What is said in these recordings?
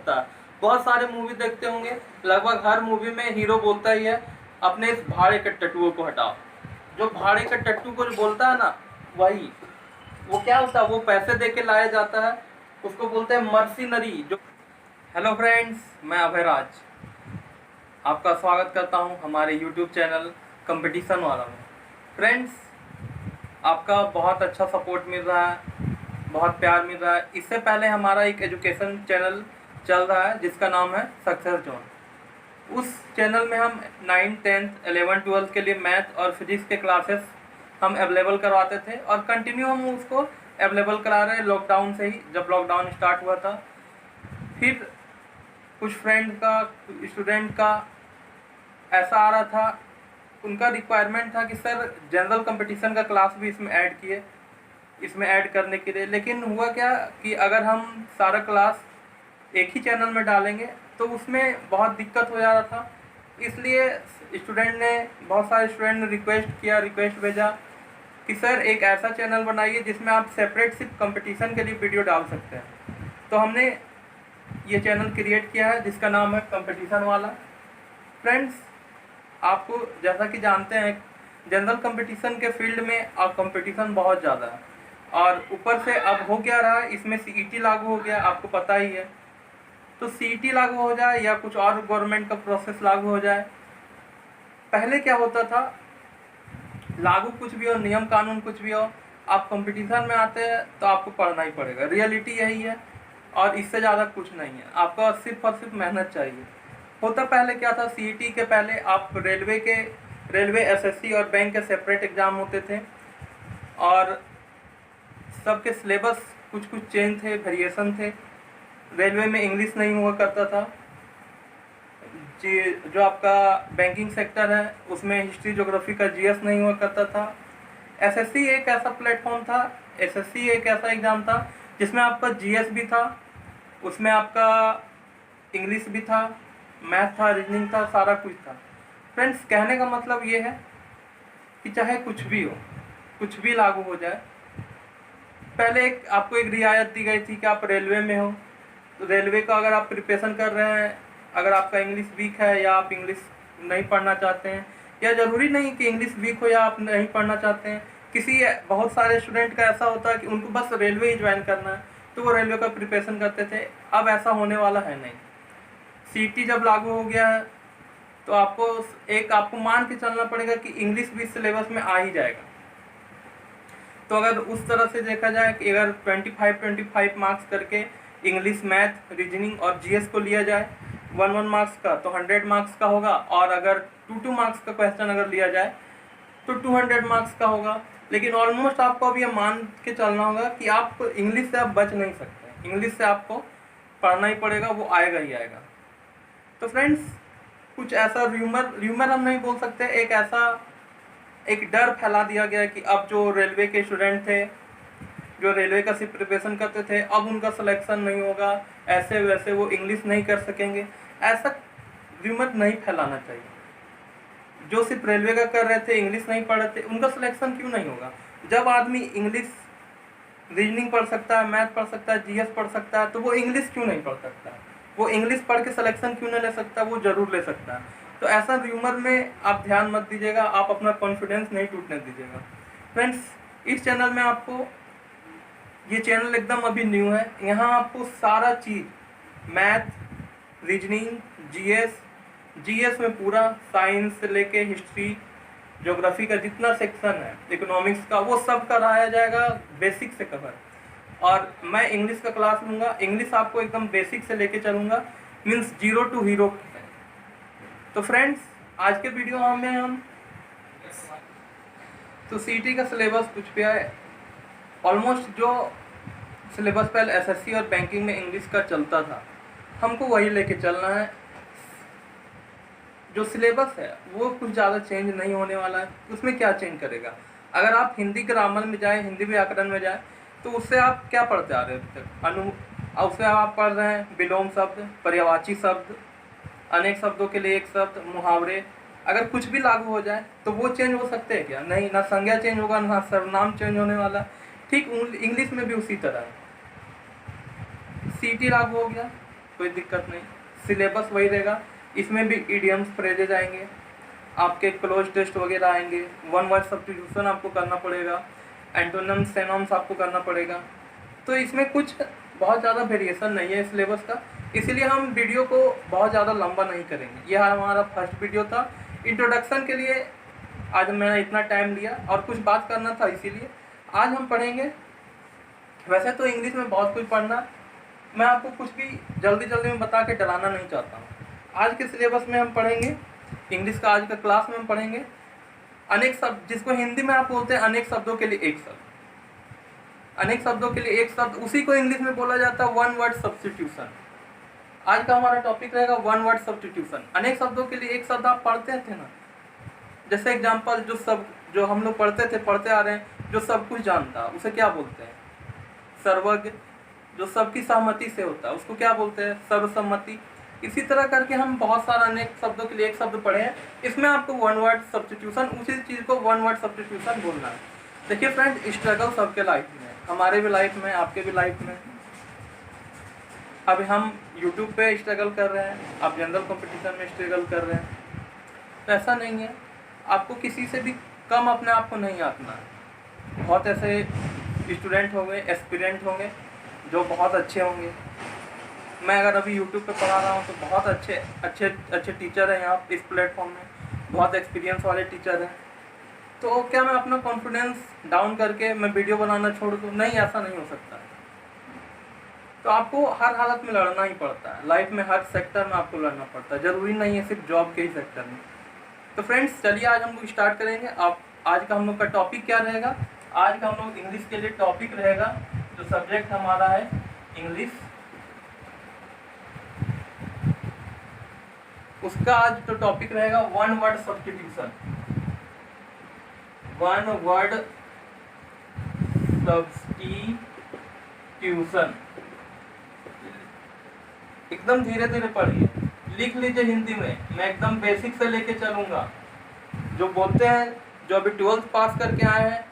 सकता है। बहुत सारे मूवी देखते होंगे, लगभग हर मूवी में हीरो बोलता ही है अपने इस भाड़े के टट्टुओं को हटाओ। जो भाड़े के टट्टू को बोलता है ना, वही वो क्या होता है, वो पैसे दे के लाया जाता है, उसको बोलते हैं मर्सिनरी। जो हेलो फ्रेंड्स, मैं अभयराज आपका स्वागत करता हूं हमारे यूट्यूब चैनल कंपटीशन वाला में। फ्रेंड्स, आपका बहुत अच्छा सपोर्ट मिल रहा है, बहुत प्यार मिल रहा है। इससे पहले हमारा एक एजुकेशन चैनल चल रहा है जिसका नाम है सक्सेस जोन। उस चैनल में हम 9, 10, 11, 12 के लिए मैथ और फिजिक्स के क्लासेस हम अवेलेबल करवाते थे और कंटिन्यू हम उसको अवेलेबल करा रहे हैं लॉकडाउन से ही। जब लॉकडाउन स्टार्ट हुआ था, फिर कुछ फ्रेंड का, स्टूडेंट का ऐसा आ रहा था, उनका रिक्वायरमेंट था कि सर जनरल कंपटीशन का क्लास भी इसमें ऐड किए, इसमें ऐड करने के लिए। लेकिन हुआ क्या कि अगर हम सारा क्लास एक ही चैनल में डालेंगे तो उसमें बहुत दिक्कत हो जा रहा था। इसलिए बहुत सारे स्टूडेंट ने रिक्वेस्ट भेजा कि सर एक ऐसा चैनल बनाइए जिसमें आप सेपरेट सिर्फ कंपटीशन के लिए वीडियो डाल सकते हैं। तो हमने ये चैनल क्रिएट किया है जिसका नाम है कंपटीशन वाला। फ्रेंड्स, आपको जैसा कि जानते हैं जनरल कंपटीशन के फील्ड में अब कंपटीशन बहुत ज़्यादा है, और ऊपर से अब हो क्या रहा है, इसमें सीईटी लागू हो गया, आपको पता ही है। तो सीईटी लागू हो जाए या कुछ और गवर्नमेंट का प्रोसेस लागू हो जाए, पहले क्या होता था, लागू कुछ भी हो, नियम कानून कुछ भी हो, आप कंपटीशन में आते हैं तो आपको पढ़ना ही पड़ेगा। रियलिटी यही है और इससे ज़्यादा कुछ नहीं है, आपका सिर्फ और सिर्फ मेहनत चाहिए। होता पहले क्या था, सीईटी के पहले आप रेलवे एसएससी और बैंक के सेपरेट एग्ज़ाम होते थे और सबके सिलेबस कुछ चेंज थे, वेरिएशन थे। रेलवे में इंग्लिश नहीं हुआ करता था जी, जो आपका बैंकिंग सेक्टर है उसमें हिस्ट्री ज्योग्राफी का जीएस नहीं हुआ करता था। एसएससी एक ऐसा प्लेटफॉर्म था, एसएससी एक ऐसा एग्ज़ाम था जिसमें आपका जीएस भी था, उसमें आपका इंग्लिश भी था, मैथ था, रीजनिंग था, सारा कुछ था। फ्रेंड्स, कहने का मतलब ये है कि चाहे कुछ भी हो, कुछ भी लागू हो जाए, पहले आपको एक रियायत दी गई थी कि आप रेलवे में हो, तो रेलवे का अगर आप प्रिपरेशन कर रहे हैं, अगर आपका इंग्लिश वीक है या आप इंग्लिश नहीं पढ़ना चाहते हैं, या ज़रूरी नहीं कि इंग्लिश वीक हो या आप नहीं पढ़ना चाहते हैं, बहुत सारे स्टूडेंट का ऐसा होता है कि उनको बस रेलवे ही ज्वाइन करना है, तो वो रेलवे का प्रिपरेशन करते थे। अब ऐसा होने वाला है नहीं। सीईटी जब लागू हो गया है तो आपको मान के चलना पड़ेगा कि इंग्लिश भी सिलेबस में आ ही जाएगा। तो अगर उस तरह से देखा जाए कि अगर 25 मार्क्स करके इंग्लिश, मैथ, रीजनिंग और जीएस को लिया जाए 1 मार्क्स का, तो 100 मार्क्स का होगा, और अगर 2 मार्क्स का क्वेश्चन अगर लिया जाए तो 200 मार्क्स का होगा। लेकिन ऑलमोस्ट आपको अब ये मान के चलना होगा कि आप इंग्लिश से आप बच नहीं सकते, इंग्लिश से आपको पढ़ना ही पड़ेगा, वो आएगा ही आएगा। तो फ्रेंड्स, कुछ ऐसा र्यूमर हम नहीं बोल सकते, एक डर फैला दिया गया कि अब जो रेलवे के स्टूडेंट थे, जो रेलवे का सिर्फ प्रिपरेशन करते थे, अब उनका सिलेक्शन नहीं होगा, ऐसे वैसे वो इंग्लिश नहीं कर सकेंगे। ऐसा र्यूमर नहीं फैलाना चाहिए। जो सिर्फ रेलवे का कर रहे थे, इंग्लिश नहीं पढ़ रहे थे, उनका सिलेक्शन क्यों नहीं होगा? जब आदमी इंग्लिश, रीजनिंग पढ़ सकता है, मैथ पढ़ सकता है, जीएस पढ़ सकता है, तो वो इंग्लिश क्यों नहीं पढ़ सकता? वो इंग्लिश पढ़ के सिलेक्शन क्यों नहीं ले सकता? वो ज़रूर ले सकता है। तो ऐसा र्यूमर में आप ध्यान मत दीजिएगा, आप अपना कॉन्फिडेंस नहीं टूटने दीजिएगा। फ्रेंड्स, इस चैनल में आपको, ये चैनल एकदम अभी न्यू है, यहाँ आपको सारा चीज़ मैथ, रीजनिंग, जीएस में पूरा साइंस से लेके हिस्ट्री, ज्योग्राफी का जितना सेक्शन है, इकोनॉमिक्स का, वो सब कराया जाएगा बेसिक से कवर। और मैं इंग्लिश का क्लास लूँगा, इंग्लिश आपको एकदम बेसिक से लेके चलूँगा, मीन्स 0 to हीरो। तो फ्रेंड्स, आज के वीडियो में हम तो सीईटी का सिलेबस कुछ भी है, ऑलमोस्ट जो सिलेबस पहले एसएससी और बैंकिंग में इंग्लिश का चलता था, हमको वही लेके चलना है। जो सिलेबस है वो कुछ ज़्यादा चेंज नहीं होने वाला है। उसमें क्या चेंज करेगा? अगर आप हिंदी ग्रामर में जाए, हिंदी व्याकरण में जाए, तो उससे आप क्या पढ़ते आ रहे हैं अभी तक? उससे आप पढ़ रहे हैं विलोम शब्द, पर्यायवाची शब्द, अनेक शब्दों के लिए एक शब्द, मुहावरे। अगर कुछ भी लागू हो जाए तो वो चेंज हो सकते हैं क्या? नहीं, ना संज्ञा चेंज होगा, ना सर्वनाम चेंज होने वाला। ठीक इंग्लिश में भी उसी तरह है। सीईटी लागू हो गया कोई दिक्कत नहीं, सिलेबस वही रहेगा। इसमें भी इडियम्स, फ्रेजेज आएंगे, आपके क्लोज टेस्ट वगैरह आएंगे, वन वर्ड सब्स्टिट्यूशन आपको करना पड़ेगा, एंटोनिम्स सिनोनिम्स आपको करना पड़ेगा। तो इसमें कुछ बहुत ज़्यादा वेरिएशन नहीं है सिलेबस का, इसीलिए हम वीडियो को बहुत ज़्यादा लंबा नहीं करेंगे। यह हमारा फर्स्ट वीडियो था इंट्रोडक्शन के लिए। आज मैंने इतना टाइम लिया और कुछ बात करना था, इसीलिए आज हम पढ़ेंगे। वैसे तो इंग्लिश में बहुत कुछ पढ़ना, मैं आपको कुछ भी जल्दी जल्दी में बता के डराना नहीं चाहता हूँ। आज के सिलेबस में हम पढ़ेंगे इंग्लिश का, आज का क्लास में हम पढ़ेंगे अनेक शब्द, जिसको हिंदी में आप बोलते हैं अनेक शब्दों के लिए एक शब्द। अनेक शब्दों के लिए एक शब्द, उसी को इंग्लिश में बोला जाता है वन वर्ड सब्स्टिट्यूशन। आज का हमारा टॉपिक रहेगा वन वर्ड सब्स्टिट्यूशन। अनेक शब्दों के लिए एक शब्द आप पढ़ते थे ना, जैसे एग्जाम्पल, जो हम लोग पढ़ते आ रहे हैं, जो सब कुछ जानता उसे क्या बोलते हैं? सर्वज्ञ। जो सबकी सहमति से होता है उसको क्या बोलते हैं? सर्वसम्मति। इसी तरह करके हम बहुत सारे अनेक शब्दों के लिए एक शब्द पढ़े हैं। इसमें आपको वन वर्ड सब्स्टिट्यूशन, उसी चीज़ को वन वर्ड सब्स्टिट्यूशन बोलना है। देखिए फ्रेंड, स्ट्रगल सबके लाइफ में, हमारे भी लाइफ में, आपके भी लाइफ में। अभी हम यूट्यूब पे स्ट्रगल कर रहे हैं, आप जनरल कंपटीशन में स्ट्रगल कर रहे हैं, तो ऐसा नहीं है। आपको किसी से भी कम अपने आप को नहीं आंकना है। बहुत ऐसे स्टूडेंट होंगे, एस्पिरेंट होंगे जो बहुत अच्छे होंगे। मैं अगर अभी यूट्यूब पे पढ़ा रहा हूँ तो बहुत अच्छे टीचर हैं यहाँ इस प्लेटफॉर्म में, बहुत एक्सपीरियंस वाले टीचर हैं। तो क्या मैं अपना कॉन्फिडेंस डाउन करके मैं वीडियो बनाना छोड़ दूँ? नहीं, ऐसा नहीं हो सकता। तो आपको हर हालत में लड़ना ही पड़ता है, लाइफ में हर सेक्टर में आपको लड़ना पड़ता है, ज़रूरी नहीं है सिर्फ जॉब के ही सेक्टर में। तो फ्रेंड्स, चलिए आज हम लोग स्टार्ट करेंगे। आज का हम लोग का टॉपिक क्या रहेगा? आज का हम लोग इंग्लिश के लिए टॉपिक रहेगा, जो सब्जेक्ट हमारा है इंग्लिश, उसका आज तो टॉपिक रहेगा one word substitution. One word substitution. एकदम धीरे धीरे पढ़िए, लिख लीजिए हिंदी में। मैं एकदम बेसिक से लेके चलूंगा। जो बोलते हैं, जो अभी 12th पास करके आए हैं,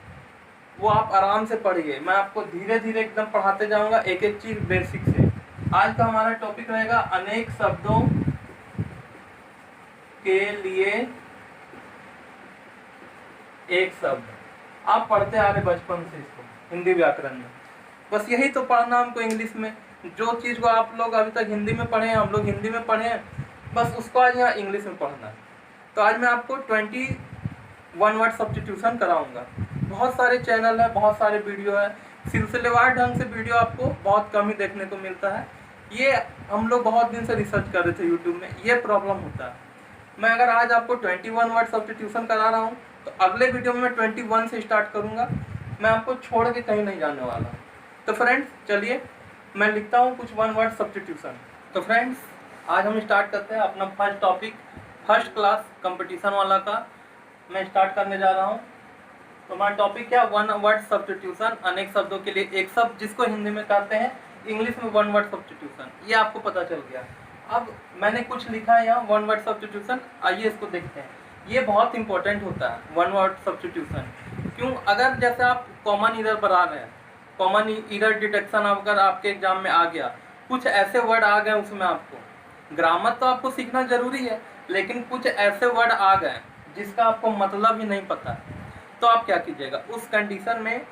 वो आप आराम से पढ़िए। मैं आपको धीरे धीरे एकदम पढ़ाते जाऊंगा, एक एक चीज बेसिक से। आज का हमारा टॉपिक रहेगा अनेक शब्दों के लिए एक शब्द। आप पढ़ते आ रहे बचपन से इसको, हिंदी व्याकरण में। बस यही तो पढ़ना हमको इंग्लिश में। जो चीज़ को आप लोग अभी तक हिंदी में पढ़े हैं, हम लोग हिंदी में पढ़े हैं, बस उसको आज यहाँ इंग्लिश में पढ़ना है। तो आज मैं आपको 21 वर्ड सब्स्टिट्यूशन कराऊंगा। बहुत सारे चैनल है, बहुत सारे वीडियो है, सिलसिलेवार ढंग से वीडियो आपको बहुत कम ही देखने को मिलता है। ये हम लोग बहुत दिन से रिसर्च कर रहे थे यूट्यूब में, ये प्रॉब्लम होता है। मैं अगर आज आपको 21 वर्ड सब्स्टिट्यूशन करा रहा हूँ, तो अगले वीडियो में मैं 21 से स्टार्ट करूँगा। मैं आपको छोड़ के कहीं नहीं जाने वाला। तो फ्रेंड्स, चलिए मैं लिखता हूँ कुछ वन वर्ड सब्स्टिट्यूशन। तो फ्रेंड्स, आज हम स्टार्ट करते हैं अपना first topic, first class competition वाला का मैं स्टार्ट करने जा रहा हूँ। तो हमारा टॉपिक क्या? वन वर्ड सब्स्टिट्यूशन, अनेक शब्दों के लिए एक शब्द, जिसको हिंदी में कहते हैं इंग्लिश में वन वर्ड सब्स्टिट्यूशन। ये आपको पता चल गया। अब मैंने कुछ लिखा है यहाँ वन वर्ड सब्स्टिट्यूशन, आइए इसको देखते हैं। ये बहुत इंपॉर्टेंट होता है वन वर्ड सब्स्टिट्यूशन। क्यों? अगर जैसे आप कॉमन ईरर बना रहे हैं, कॉमन ईरर डिटेक्शन अगर आपके एग्जाम में आ गया, कुछ ऐसे वर्ड आ गए उसमें, आपको ग्रामर तो आपको सीखना जरूरी है, लेकिन कुछ ऐसे वर्ड आ गए जिसका आपको मतलब ही नहीं पता, तो आप क्या कीजिएगा? उस कंडीशन में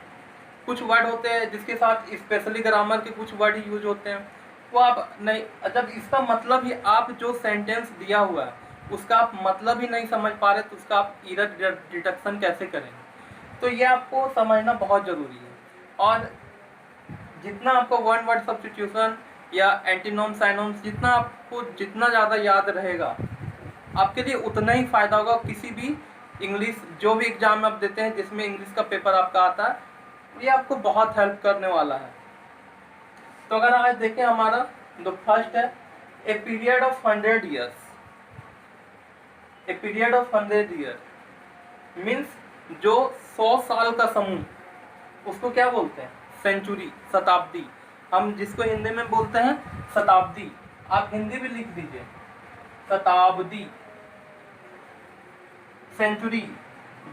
कुछ वर्ड होते हैं जिसके साथ स्पेशली ग्रामर के कुछ वर्ड यूज होते हैं, वो आप नहीं, जब इसका मतलब ही, आप जो सेंटेंस दिया हुआ है उसका आप मतलब ही नहीं समझ पा रहे, तो उसका आप ईरर डिटेक्शन कैसे करेंगे? तो ये आपको समझना बहुत ज़रूरी है। और जितना आपको वन वर्ड सब्स्टिट्यूशन या एंटीनोम साइनोम्स, जितना ज़्यादा याद रहेगा, आपके लिए उतना ही फ़ायदा होगा। किसी भी इंग्लिश, जो भी एग्जाम आप देते हैं जिसमें इंग्लिश का पेपर आपका आता है, ये आपको बहुत हेल्प करने वाला है। तो अगर आज देखें, हमारा जो फर्स्ट है, a period of 100 years. A period of 100 year means जो 100 साल का समूह, उसको क्या बोलते हैं? सेंचुरी, शताब्दी। हम जिसको हिंदी में बोलते हैं शताब्दी। आप हिंदी भी लिख दीजिए, शताब्दी, सेंचुरी।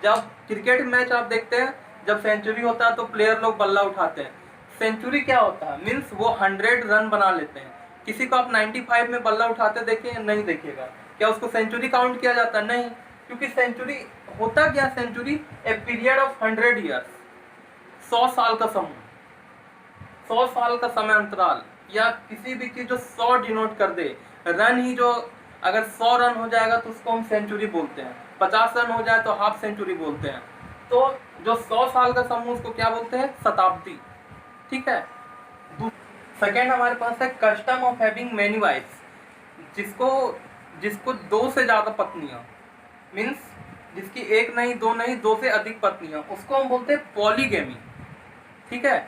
जब क्रिकेट मैच आप देखते हैं, जब सेंचुरी होता है तो प्लेयर लोग बल्ला उठाते हैं। सेंचुरी क्या होता है? मीन्स वो 100 रन बना लेते हैं। किसी को आप 95 में बल्ला उठाते देखे? नहीं देखेगा। क्या उसको सेंचुरी काउंट किया जाता? नहीं, क्योंकि सेंचुरी होता क्या, century a period of 100 years, 100 साल का समूह, 100 साल का समय अंतराल, या किसी भी चीज जो 100 डिनोट कर दे। रन ही जो अगर 100 रन हो जाएगा तो उसको हम सेंचुरी बोलते हैं, 50 रन हो जाए तो हाफ सेंचुरी बोलते हैं। तो जो 100 साल का समूह उसको क्या बोलते हैं? शताब्दी। ठीक है। सेकेंड हमारे पास है custom of having many wives, जिसको 2 से ज्यादा पत्नियां, मीन्स जिसकी एक नहीं, 2 नहीं, 2 से अधिक पत्नियां, उसको हम बोलते हैं पॉलीगेमी। ठीक है,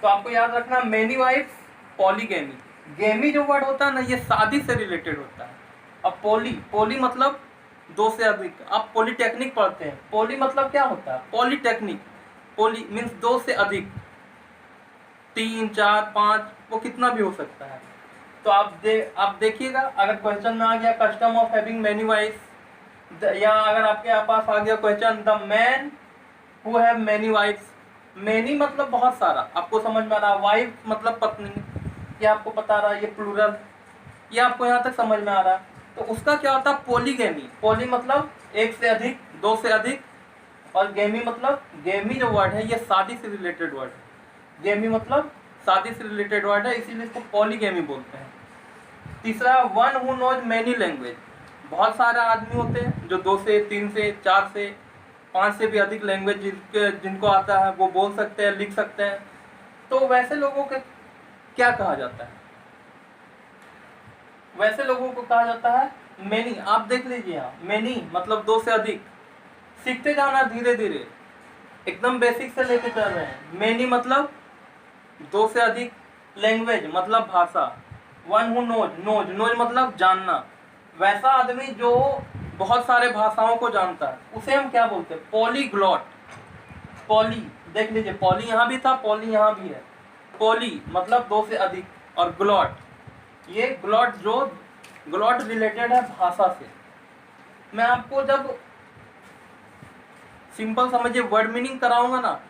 तो आपको याद रखना मेनी वाइफ्स, पॉलीगेमी। गेमी जो वर्ड होता है ना, ये शादी से रिलेटेड होता है। अब पोली मतलब 2 से अधिक। आप पॉलीटेक्निक पढ़ते हैं, पोली मतलब क्या होता है? पॉलीटेक्निक। पोली मीन्स 2 से अधिक, 3, 4, 5, वो कितना भी हो सकता है। तो आप देखिएगा, अगर क्वेश्चन में आ गया custom of having many wives, या अगर आपके पास आ गया question the man who have many wives, many मतलब बहुत सारा, आपको समझ में आ रहा, वाइफ मतलब पत्नी, ये आपको बता रहा है, ये प्लूरल, ये आपको यहाँ तक समझ में आ रहा है। तो उसका क्या होता है? पॉलीगेमी। पॉली मतलब 1 से अधिक, 2 से अधिक, और गेमी मतलब, गेमी जो वर्ड है ये शादी से रिलेटेड वर्ड है। गेमी मतलब शादी से रिलेटेड वर्ड है, इसीलिए इसको पॉलीगेमी बोलते हैं। तीसरा, one who knows many language, बहुत सारे आदमी होते हैं जो 2 से 3 से 4 से 5 से भी अधिक लैंग्वेज जिनको आता है वो बोल सकते हैं, लिख सकते हैं। तो वैसे लोगों के क्या कहा जाता है? वैसे लोगों को कहा जाता है मेनी। आप देख लीजिए यहाँ, मेनी मतलब 2 से अधिक। सीखते जाना धीरे धीरे, एकदम बेसिक से लेके चल रहे हैं। मेनी मतलब 2 से अधिक, लैंग्वेज मतलब भाषा, वन हु नोज मतलब जानना। वैसा आदमी जो बहुत सारे भाषाओं को जानता है उसे हम क्या बोलते हैं? पॉलीग्लॉट। पॉली देख लीजिए, पॉली यहाँ भी था, पॉली यहाँ भी है। पॉली मतलब 2 से अधिक, और ग्लॉट, ये ग्लॉट रिलेटेड है भाषा से। मैं आपको जब सिंपल समझिए वर्ड मीनिंग कराऊंगा ना,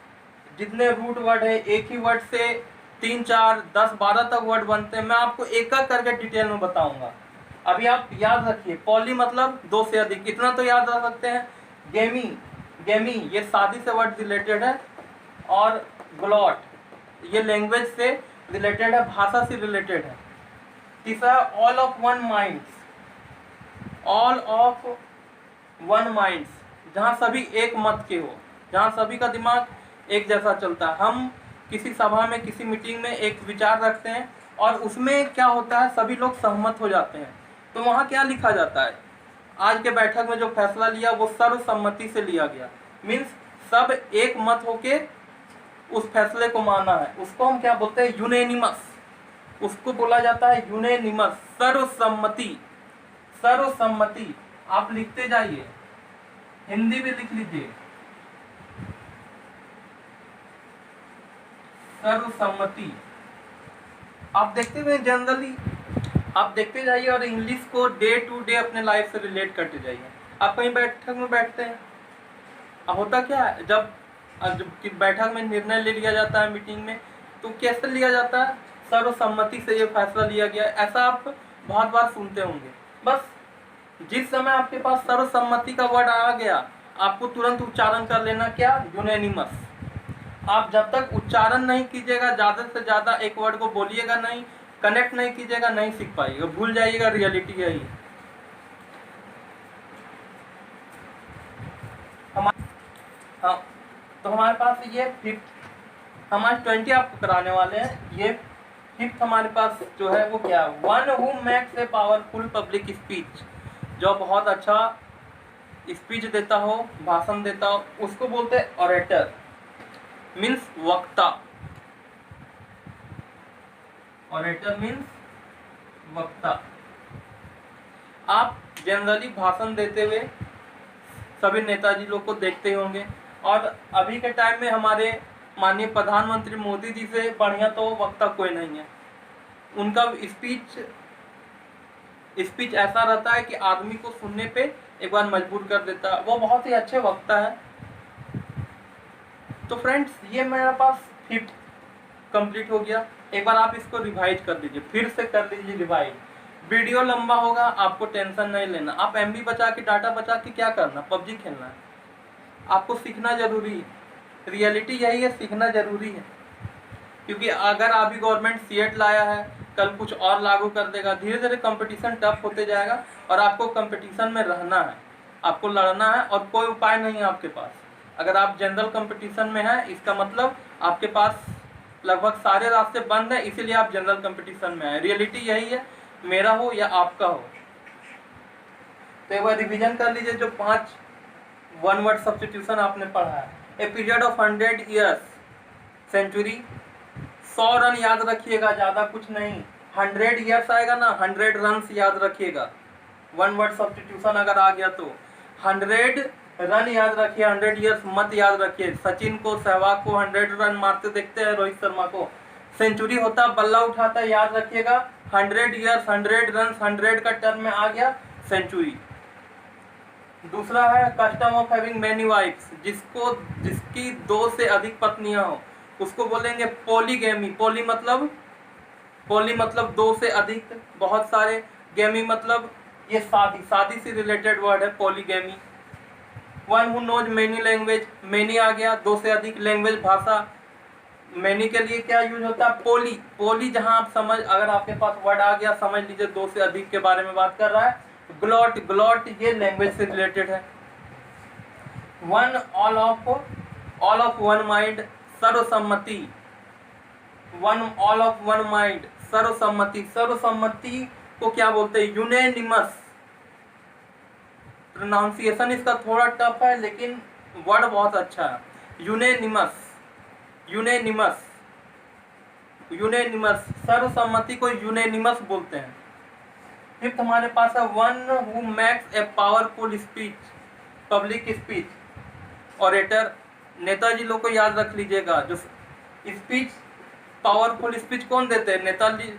जितने रूट वर्ड है, एक ही वर्ड से 3, 4, 10, 12 तक वर्ड बनते हैं, मैं आपको एक एक करके डिटेल में बताऊंगा। अभी आप याद रखिए, पॉली मतलब 2 से अधिक, इतना तो याद रख सकते हैं। गेमी ये शादी से वर्ड रिलेटेड है, और ग्लॉट ये लैंग्वेज से रिलेटेड है, भाषा से रिलेटेड है। तीसरा, ऑल ऑफ वन माइंड्स, जहाँ सभी एक मत के हो, जहाँ सभी का दिमाग एक जैसा चलता है। हम किसी सभा में, किसी मीटिंग में एक विचार रखते हैं और उसमें क्या होता है, सभी लोग सहमत हो जाते हैं। तो वहाँ क्या लिखा जाता है? आज के बैठक में जो फैसला लिया वो सर्वसम्मति से लिया गया, मीन्स सब एक मत होके उस फैसले को माना है, उसको हम क्या बोलते हैं? यूनेनिमस। उसको बोला जाता है यूनेनिमस, सर्वसम्मति। आप लिखते जाइए, हिंदी भी लिख लीजिए, सर्वसम्मति। आप देखते हुए जनरली आप देखते जाइए और इंग्लिश को डे टू डे अपने लाइफ से रिलेट करते जाइए। आप कहीं बैठक में बैठते हैं, अब होता क्या है, जब बैठक में निर्णय ले लिया जाता है मीटिंग में, तो कैसे लिया जाता है? सर्वसम्मति से ये फैसला लिया गया। ऐसा आप बहुत बार सुनते होंगे। बस जिस समय आपके पास सर्वसम्मति का वर्ड आ गया, आपको तुरंत उच्चारण कर लेना, क्या? यूनेनिमस। आप जब तक उच्चारण नहीं कीजिएगा, ज़्यादा से ज़्यादा एक वर्ड को बोलिएगा नहीं, कनेक्ट नहीं कीजिएगा, नहीं सीख पाइएगा, भूल जाइएगा, रियलिटी है ये। हाँ, तो हमारे पास ये फिफ्थ, हमारे 20 आपको कराने वाले हैं। ये फिफ्थ हमारे पास जो है वो क्या? One who makes a powerful public speech, जो बहुत अच्छा स्पीच देता हो, भाषण देता हो, उसको बोलते हैं ऑरेटर, मीन्स वक्ता। ऑरेटर मीन्स वक्ता। आप जनरली भाषण देते हुए सभी नेताजी लोग को देखते होंगे, और अभी के टाइम में हमारे माननीय प्रधानमंत्री मोदी जी से बढ़िया तो वक्ता कोई नहीं है। उनका स्पीच ऐसा रहता है कि आदमी को सुनने पे एक बार मजबूर कर देता है। वो बहुत ही अच्छे वक्ता है। तो फ्रेंड्स, ये मेरे पास फिफ्थ कंप्लीट हो गया। एक बार आप इसको रिवाइज कर लीजिए, फिर से कर लीजिए रिवाइज। वीडियो लंबा होगा, आपको टेंशन नहीं लेना। आप एमबी बचा के, डाटा बचा के क्या करना, पबजी खेलना है। आपको सीखना जरूरी है, रियलिटी यही है, सीखना जरूरी है। क्योंकि अगर अभी गवर्नमेंट सीएट लाया है, कल कुछ और लागू कर देगा, धीरे धीरे कंपटीशन टफ होते जाएगा और आपको कंपटीशन में रहना है, आपको लड़ना है और कोई उपाय नहीं है आपके पास। अगर आप जनरल कंपटीशन में हैं, इसका मतलब आपके पास लगभग सारे रास्ते बंद हैं, इसीलिए आप जनरल कंपटीशन में हैं। रियलिटी यही है, मेरा हो या आपका हो। तो एक बार रिवीजन कर लीजिए जो 5 वन वर्ड सब्स्टिट्यूशन आपने पढ़ा है। A period of 100 years, century. 100 run याद रखिएगा, ज्यादा कुछ नहीं। 100 ईयर्स आएगा ना, 100 रन याद रखिएगा। वन वर्ड सब्स्टिट्यूशन अगर आ गया तो 100 रन याद रखिए, 100 ईयर्स मत याद रखिए। सचिन को, सहवाग को 100 रन मारते देखते हैं, रोहित शर्मा को। सेंचुरी होता, बल्ला उठाता, याद रखिएगा। 100 ईयर्स, 100 रन, 100 का टर्म में आ गया सेंचुरी। दूसरा है custom of having many wives, जिसकी 2 से अधिक पत्नियां हो, उसको बोलेंगे पॉलीगैमी। पॉली मतलब 2 से अधिक, बहुत सारे। गैमी मतलब ये शादी से रिलेटेड वर्ड है, polygamy. One who knows many language, many आ गया, 2 से अधिक। लैंग्वेज भाषा, मेनी के लिए क्या यूज होता है, पोली जहां आप समझ, अगर आपके पास वर्ड आ गया समझ लीजिए 2 से अधिक के बारे में बात कर रहा है। ग्लॉट ये लैंग्वेज से रिलेटेड है। One all of one mind, सर्वसम्मति। ऑल ऑफ वन माइंड, सर्वसम्मति को क्या बोलते हैं, यूनेनिमस। प्रोनाउंसिएशन इसका थोड़ा टफ है लेकिन वर्ड बहुत अच्छा है, यूनेनिमस। सर्वसम्मति को यूनेनिमस बोलते हैं। फिफ्थ हमारे पास है one who makes a powerful speech, public speech, orator. Netaji लोग को याद रख लीजिएगा, जो स्पीच, पावरफुल स्पीच कौन देते हैं,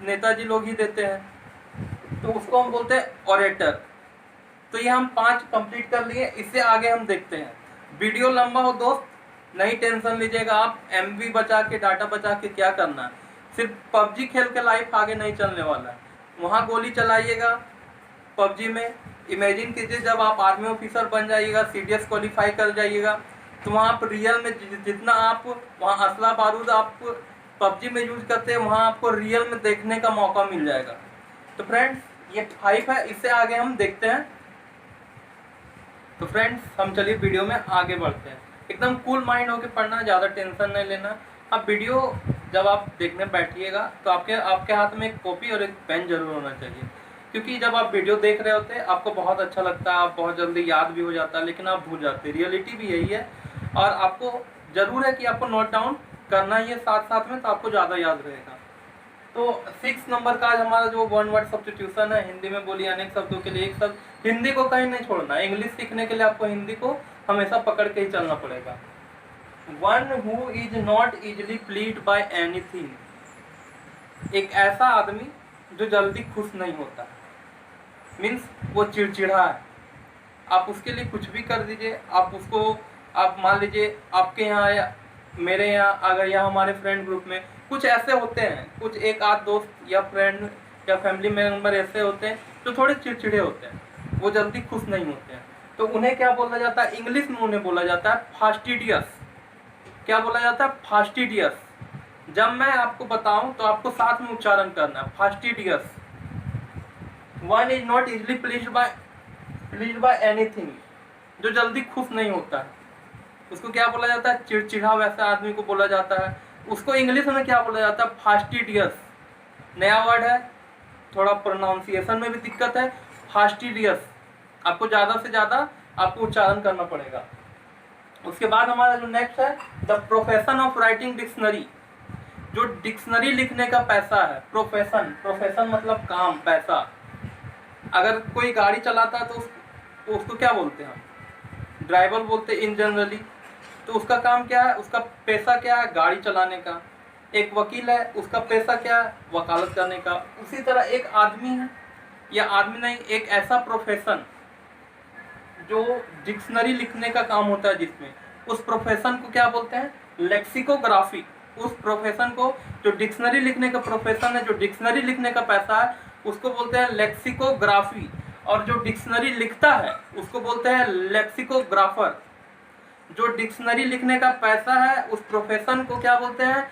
नेताजी लोग ही देते हैं, तो उसको हम बोलते हैं ऑरेटर। तो ये हम 5 कंप्लीट कर लिए। इससे आगे हम देखते हैं। वीडियो लंबा हो दोस्त, नहीं टेंशन लीजिएगा आप, एमबी बचा के, डाटा बचा के क्या करना है। सिर्फ पबजी खेल के लाइफ आगे नहीं चलने वाला है। वहाँ गोली चलाइएगा पबजी में। इमेजिन कीजिए जब आप आर्मी ऑफिसर बन जाइएगा, सीडीएस क्वालिफाई कर जाइएगा, तो वहाँ आप रियल में जितना आप वहाँ असला बारूद आप पबजी में यूज करते हैं, वहाँ आपको रियल में देखने का मौका मिल जाएगा। तो फ्रेंड्स ये 5 है, इससे आगे हम देखते हैं। तो फ्रेंड्स हम चलिए वीडियो में आगे बढ़ते हैं। एकदम कूल माइंड होकर पढ़ना, ज़्यादा टेंशन नहीं लेना। अब वीडियो जब आप देखने बैठिएगा तो आपके हाथ में एक कॉपी और एक पेन जरूर होना चाहिए, क्योंकि जब आप वीडियो देख रहे होते हैं आपको बहुत अच्छा लगता है, आप बहुत जल्दी याद भी हो जाता है, लेकिन आप भूल जाते हैं। रियलिटी भी यही है, और आपको जरूर है कि आपको नोट डाउन करना ही है साथ साथ में, तो आपको ज़्यादा याद रहेगा। तो 6 नंबर का आज हमारा जो वन वर्ड सब्स्टिट्यूशन है, हिंदी में बोलिए अनेक शब्दों के लिए एक शब्द। हिंदी को कहीं नहीं छोड़ना, इंग्लिश सीखने के लिए आपको हिंदी को हमेशा पकड़ के ही चलना पड़ेगा। One who is not easily pleased by anything, एक ऐसा आदमी जो जल्दी खुश नहीं होता, मीन्स वो चिड़चिड़ा है। आप उसके लिए कुछ भी कर दीजिए, आप मान लीजिए आपके यहाँ या मेरे यहाँ, अगर यहाँ हमारे फ्रेंड ग्रुप में कुछ ऐसे होते हैं, कुछ एक आध दोस्त या फ्रेंड या फैमिली मेंबर ऐसे होते हैं जो थोड़े चिड़चिड़े होते हैं, वो जल्दी खुश नहीं होते हैं, तो उन्हें क्या बोला जाता है, इंग्लिश में उन्हें बोला जाता है फास्टिडियस। क्या बोला जाता है, फास्टिडियस। जब मैं आपको बताऊं तो आपको साथ में उच्चारण करना है, fastidious. One is not easily pleased by anything, जो जल्दी खुश नहीं होता है, उसको क्या बोला जाता है, चिड़चिड़ा वैसा आदमी को बोला जाता है। उसको इंग्लिश में क्या बोला जाता है, फास्टिडियस। नया वर्ड है, थोड़ा प्रोनाउंसिएशन में भी दिक्कत है, फास्टिडियस। आपको ज़्यादा से ज़्यादा आपको उच्चारण करना पड़ेगा। उसके बाद हमारा जो नेक्स्ट है, the profession of writing dictionary, जो डिक्शनरी लिखने का पैसा है। प्रोफेशन मतलब काम, पैसा। अगर कोई गाड़ी चलाता है तो उसको क्या बोलते हैं, ड्राइवर बोलते हैं इन जनरली। तो उसका काम क्या है, उसका पैसा क्या है, गाड़ी चलाने का। एक वकील है, उसका पैसा क्या है, वकालत करने का। उसी तरह एक आदमी है, या आदमी नहीं, एक ऐसा प्रोफेशन जो डिक्शनरी लिखने का काम होता है, जिसमें उस प्रोफेशन को क्या बोलते हैं, लेक्सिकोग्राफी। उस प्रोफेशन को, जो डिक्शनरी लिखने का प्रोफेशन है, जो डिक्शनरी लिखने का पैसा है, उसको बोलते हैं लेक्सिकोग्राफी। और जो डिक्शनरी लिखता है उसको बोलते हैं लेक्सिकोग्राफर। जो डिक्शनरी लिखने का पैसा है उस प्रोफेशन को क्या बोलते हैं?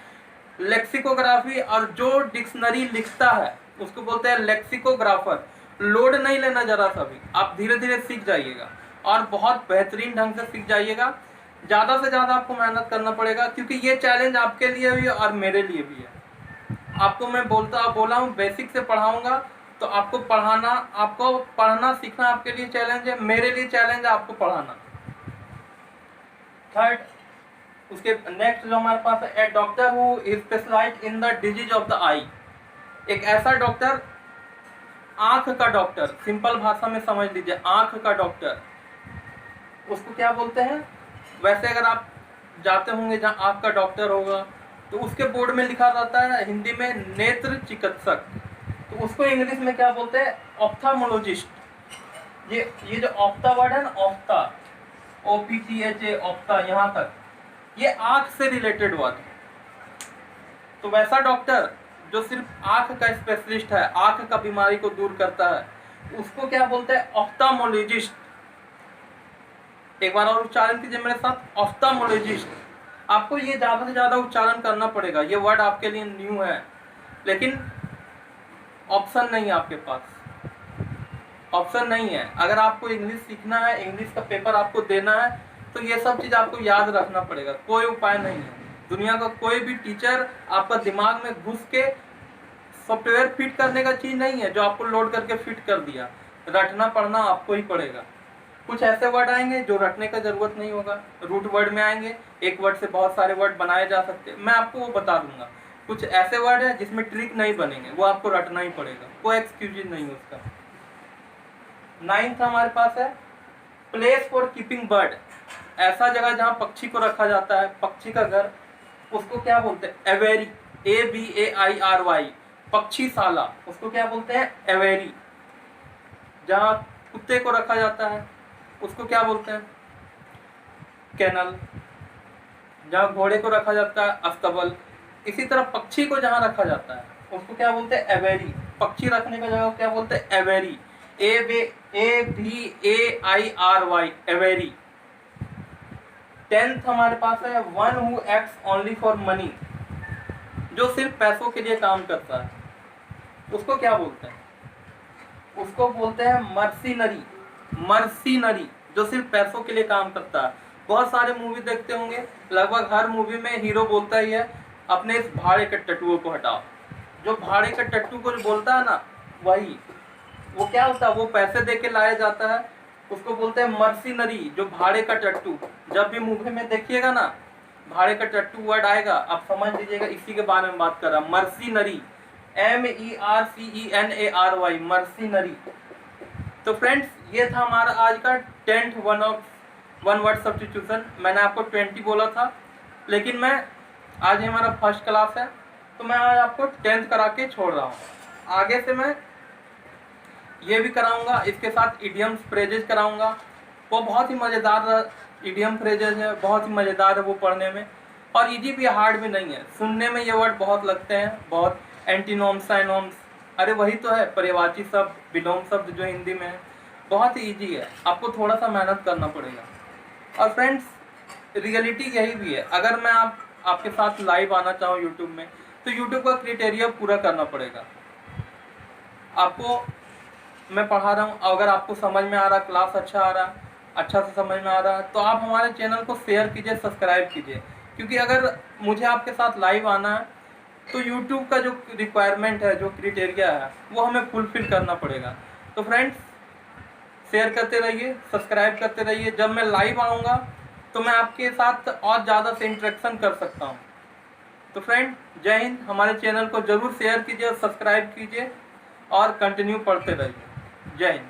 लेक्सिकोग्राफी। और जो डिक्शनरी लिखता है उसको बोलते हैं लेक्सिकोग्राफर। लोड नहीं लेना जरा सा भी, आप धीरे धीरे सीख जाइएगा और बहुत बेहतरीन ढंग से सीख जाइएगा। ज़्यादा से ज़्यादा आपको मेहनत करना पड़ेगा, क्योंकि ये चैलेंज आपके लिए भी है और मेरे लिए भी है। आपको मैं बोला हूँ बेसिक से पढ़ाऊँगा, तो आपको पढ़ना सीखना आपके लिए चैलेंज है, मेरे लिए चैलेंज है आपको पढ़ाना। थर्ड, उसके नेक्स्ट जो हमारे पास है, a doctor who is specialised in the disease of the eye. एक ऐसा डॉक्टर, आंख का डॉक्टर, सिंपल भाषा में समझ लीजिए, आंख का डॉक्टर, उसको क्या बोलते हैं? वैसे अगर आप जाते होंगे जहाँ आंख का डॉक्टर होगा तो उसके बोर्ड में लिखा रहता है हिंदी में नेत्र चिकित्सक, तो उसको इंग्लिश में क्या बोलते हैं? ऑप्थामोलॉजिस्ट। ये जो ऑप्था वर्ड है ना, ऑप्था, OPTHA, ऑप्था, यहाँ तक ये आंख से रिलेटेड वर्ड है। तो वैसा डॉक्टर जो सिर्फ आंख का स्पेशलिस्ट है, आंख का बीमारी को दूर करता है, उसको क्या बोलते हैं? ऑप्थामोलॉजिस्ट। एक बार और उच्चारण कीजिए मेरे साथ, ऑप्थामोलॉजिस्ट। आपको ये ज़्यादा से ज़्यादा उच्चारण करना पड़ेगा, ये वर्ड आपके लिए न्यू है, लेकिन ऑप्शन नहीं है आपके पास, ऑप्शन नहीं है। अगर आपको इंग्लिश सीखना है, इंग्लिश का पेपर आपको देना है, तो ये सब चीज़ आपको याद रखना पड़ेगा, कोई उपाय नहीं है। दुनिया का कोई भी टीचर आपका दिमाग में घुस के सॉफ्टवेयर फिट करने का चीज़ नहीं है जो आपको लोड करके फिट कर दिया। रटना पढ़ना आपको ही पड़ेगा। कुछ ऐसे वर्ड आएंगे जो रटने का जरूरत नहीं होगा, रूट वर्ड में आएंगे, एक वर्ड से बहुत सारे वर्ड बनाए जा सकते हैं, मैं आपको वो बता दूंगा। कुछ ऐसे वर्ड है जिसमें ट्रिक नहीं बनेंगे, वो आपको रटना ही पड़ेगा, कोई एक्सक्यूज नहीं है उसका। 9th हमारे पास है प्लेस फॉर कीपिंग बर्ड। ऐसा जगह जहाँ पक्षी को रखा जाता है, पक्षी का घर, उसको क्या बोलते हैं? एवेरी, AVAIRY, पक्षीशाला, उसको क्या बोलते हैं? एवेरी। जहाँ कुत्ते को रखा जाता है उसको क्या बोलते हैं? केनल। जहाँ घोड़े को रखा जाता है, अस्तबल। इसी तरह पक्षी को जहाँ रखा जाता है उसको क्या बोलते हैं? एवेरी। पक्षी रखने का जगह क्या बोलते हैं? Avery, AVAIRY, Avery. 10th हमारे पास है one who acts only for money. जो सिर्फ पैसों के लिए काम करता है उसको क्या बोलते हैं? उसको बोलते हैं मर्सिनरी। मर्सिनरी, जो सिर्फ पैसों के लिए काम करता है। बहुत सारे मूवी देखते होंगे, लगभग हर मूवी में हीरो बोलता ही है अपने इस भाड़े के टट्टुओं को हटाओ। जो भाड़े के टट्टू को बोलता है ना, वही, वो क्या होता है? वो पैसे दे के लाया जाता है, उसको बोलते हैं मर्सिनरी, जो भाड़े का टट्टू। जब भी मूवी में देखिएगा ना भाड़े का टट्टू वर्ड आएगा, आप समझ लीजिएगा इसी के बारे में बात कर रहा, मर्सिनरी, MERCENARY, मर्सिनरी। तो फ्रेंड्स, ये था हमारा आज का 10th वन वर्ड सब्स्टिट्यूशन। मैंने आपको 20 बोला था, लेकिन मैं आज हमारा फर्स्ट क्लास है तो मैं आज आपको 10th करा के छोड़ रहा हूँ। आगे से मैं ये भी कराऊंगा, इसके साथ इडियम्स फ्रेजेस कराऊंगा। वो बहुत ही मज़ेदार इडियम फ्रेजेस है, बहुत ही मज़ेदार है वो पढ़ने में, और इजी भी, हार्ड भी नहीं है। सुनने में ये वर्ड बहुत लगते हैं, बहुत एंटीनोम्स, साइनोम्स, अरे वही तो है, पर्यायवाची शब्द, विलोम शब्द जो हिंदी में है, बहुत ही ईजी है, आपको थोड़ा सा मेहनत करना पड़ेगा। और फ्रेंड्स, रियलिटी यही भी है, अगर मैं आपके साथ लाइव आना चाहूँ यूट्यूब में, तो यूट्यूब का क्राइटेरिया पूरा करना पड़ेगा। आपको मैं पढ़ा रहा हूँ, अगर आपको समझ में आ रहा, क्लास अच्छा से समझ में आ रहा, तो आप हमारे चैनल को शेयर कीजिए, सब्सक्राइब कीजिए, क्योंकि अगर मुझे आपके साथ लाइव आना है तो यूट्यूब का जो रिक्वायरमेंट है, जो क्राइटेरिया है, वो हमें फुलफिल करना पड़ेगा। तो फ्रेंड्स, शेयर करते रहिए, सब्सक्राइब करते रहिए। जब मैं लाइव आऊँगा तो मैं आपके साथ और ज़्यादा से इंटरेक्शन कर सकता हूँ। तो फ्रेंड, जय हिंद। हमारे चैनल को ज़रूर शेयर कीजिए, सब्सक्राइब कीजिए और कंटिन्यू पढ़ते रहिए। जय हिंद।